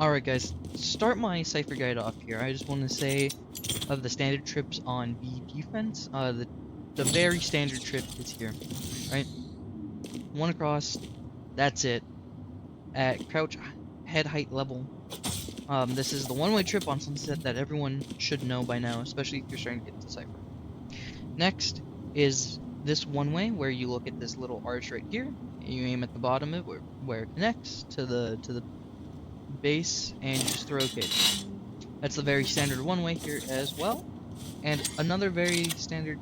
Alright guys, to start my Cypher guide off here, I just want to say of the standard trips on B defense, the very standard trip is here, right? One across, that's it. At crouch head height level, this is the one-way trip on Sunset that everyone should know by now, especially if you're starting to get into Cypher. Next is this one-way where you look at this little arch right here, you aim at the bottom of it where it connects to the base and you just throw a cage. That's the very standard one-way here as well. And another very standard,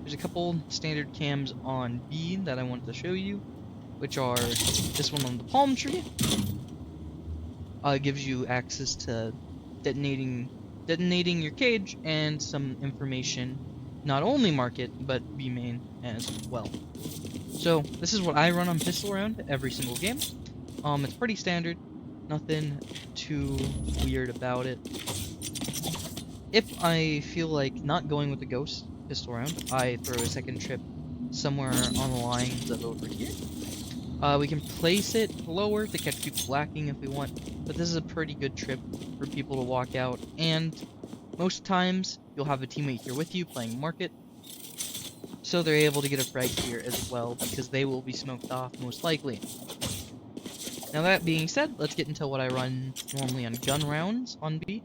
there's a couple standard cams on B that I wanted to show you, which are this one on the palm tree. Gives you access to detonating your cage and some information, not only market but B main as well. So this is what I run on pistol round every single game. It's pretty standard. Nothing too weird about it. If I feel like not going with the ghost pistol round, I throw a second trip somewhere on the lines of over here. We can place it lower to catch people lacking if we want, but this is a pretty good trip for people to walk out, and most times you'll have a teammate here with you playing market, so they're able to get a frag here as well because they will be smoked off most likely. Now that being said, let's get into what I run normally on gun rounds on B.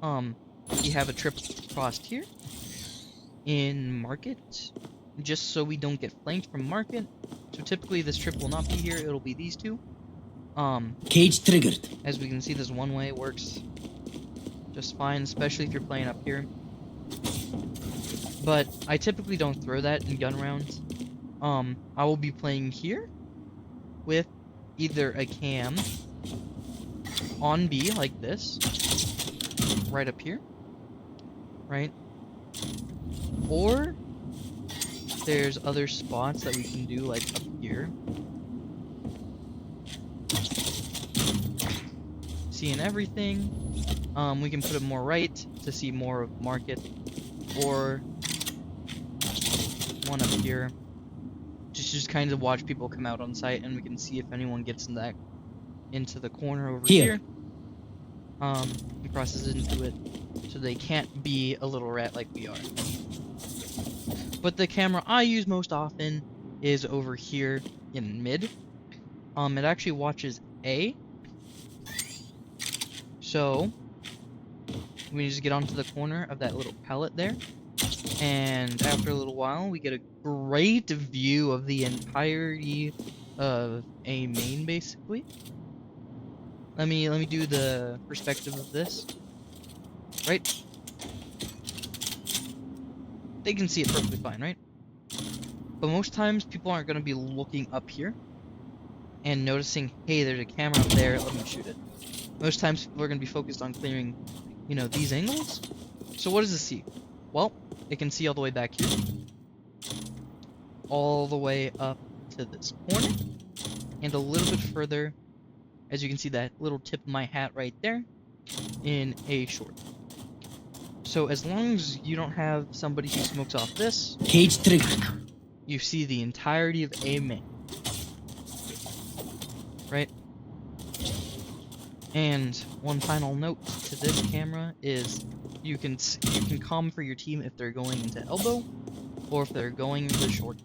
You have a trip across here in market, just so we don't get flanked from market. So typically this trip will not be here, it'll be these two. Cage triggered. As we can see, this one way works just fine, especially if you're playing up here. But I typically don't throw that in gun rounds. I will be playing here with either a cam on B like this, right up here, right? Or there's other spots that we can do like up here. Seeing everything. We can put it more right to see more of market, or one up here. Just kind of watch people come out on site, and we can see if anyone gets into the corner over here. And crosses into it, so they can't be a little rat like we are. But the camera I use most often is over here in mid. It actually watches A. So we just get onto the corner of that little pallet there. And after a little while, we get a great view of the entirety of A main, basically. Let me do the perspective of this. Right? They can see it perfectly fine, right? But most times, people aren't going to be looking up here and noticing, hey, there's a camera up there, let me shoot it. Most times, people are going to be focused on clearing, you know, these angles. So what does it see? Well, it can see all the way back here, all the way up to this corner, and a little bit further, as you can see that little tip of my hat right there, in A short. So as long as you don't have somebody who smokes off this, cage triggered, you see the entirety of A main, right? And one final note to this camera is you can comm for your team if they're going into elbow or if they're going into short,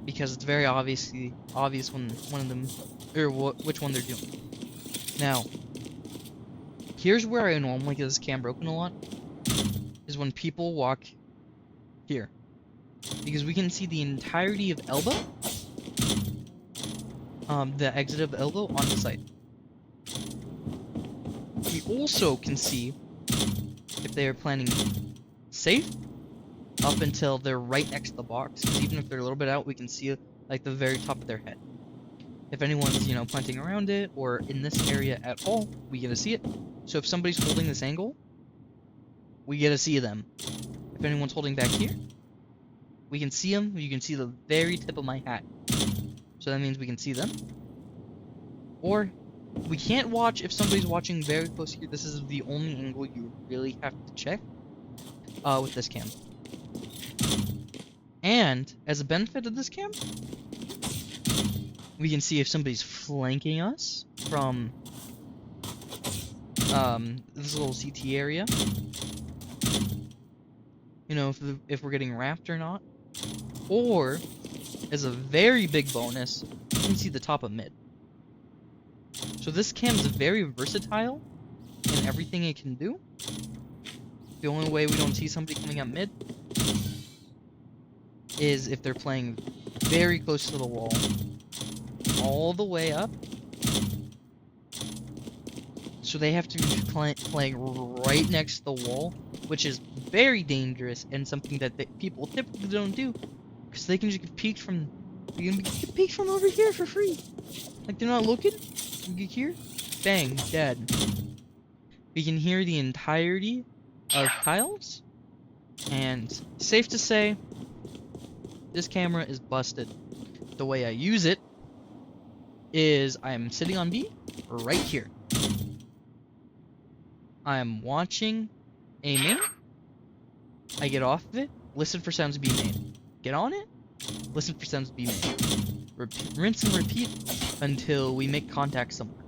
because it's very obvious when one of them or which one they're doing. Now, here's where I normally get this cam broken a lot, is when people walk here, because we can see the entirety of elbow, the exit of elbow on the site. We also can see if they are planning safe up until they're right next to the box, because even if they're a little bit out, we can see like the very top of their head. If anyone's, you know, planting around it or in this area at all, we get to see it. So if somebody's holding this angle, we get to see them. If anyone's holding back here, we can see them. You can see the very tip of my hat. So that means we can see them. Or we can't watch if somebody's watching very close here. This is the only angle you really have to check with this cam. And as a benefit of this cam, we can see if somebody's flanking us from this little CT area. You know, if we're getting wrapped or not. Or, as a very big bonus, you can see the top of mid. So this cam is very versatile in everything it can do. The only way we don't see somebody coming up mid is if they're playing very close to the wall, all the way up. So they have to be playing right next to the wall, which is very dangerous and something that people typically don't do, because they can just get peeked from over here for free. Like, they're not looking. You get here, bang, dead. We can hear the entirety of tiles, and safe to say, this camera is busted. The way I use it is I'm sitting on B right here. I'm watching A main. I get off of it, listen for sounds B main. Get on it, listen for sounds B main. Rinse and repeat until we make contact somewhere.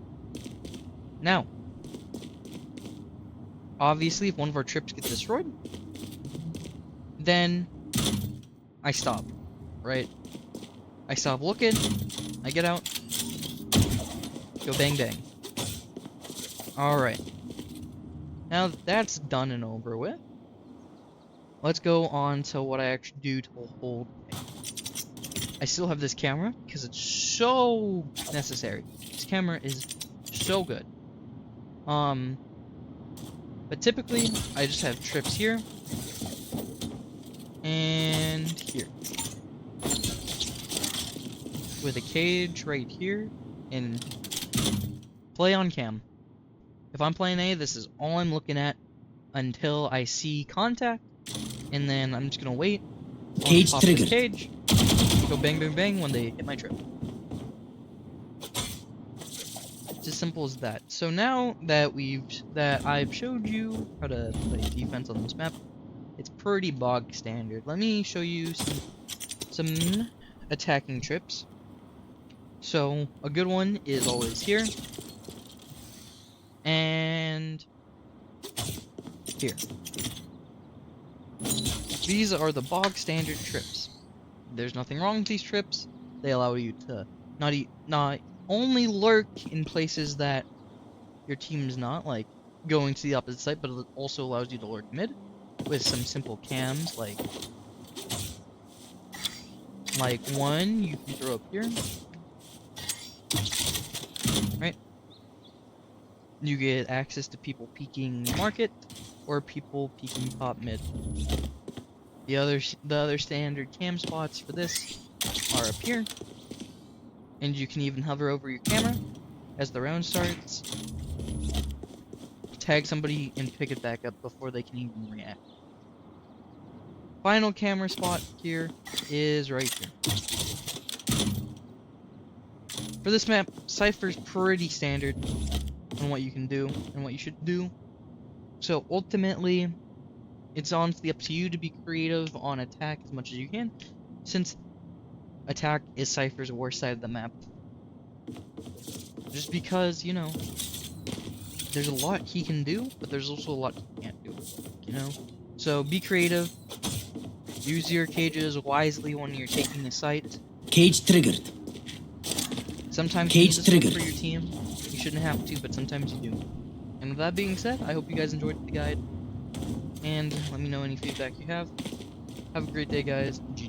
Now, obviously, if one of our trips gets destroyed, then I stop, right? I stop looking, I get out, go bang bang. Alright. Now that that's done and over with, let's go on to what I actually do to hold. I still have this camera because it's so necessary. This camera is so good. But typically I just have trips here and here, with a cage right here, and play on cam. If I'm playing A, this is all I'm looking at until I see contact, and then I'm just gonna wait. Cage triggered. Cage. Go bang bang bang when they hit my trip. It's as simple as that. So now that I've showed you how to play defense on this map, it's pretty bog standard. Let me show you some attacking trips. So a good one is always here and here. These are the bog standard trips. There's nothing wrong with these trips. They allow you to not only lurk in places that your team's not, like going to the opposite side, but it also allows you to lurk mid with some simple cams, like one you can throw up here, right? You get access to people peeking market or people peeking top mid. The other standard cam spots for this are up here, and you can even hover over your camera as the round starts, tag somebody and pick it back up before they can even react. Final camera spot here is right here. For this map, Cypher's pretty standard on what you can do and what you should do. So ultimately, it's honestly up to you to be creative on attack as much as you can, since attack is Cypher's worst side of the map. Just because, you know, there's a lot he can do, but there's also a lot he can't do, you know? So be creative, use your cages wisely when you're taking a site. Cage triggered. Sometimes Cage you need this triggered. for your team. You shouldn't have to, but sometimes you do. And with that being said, I hope you guys enjoyed the guide, and let me know any feedback you have. Have a great day, guys. GG.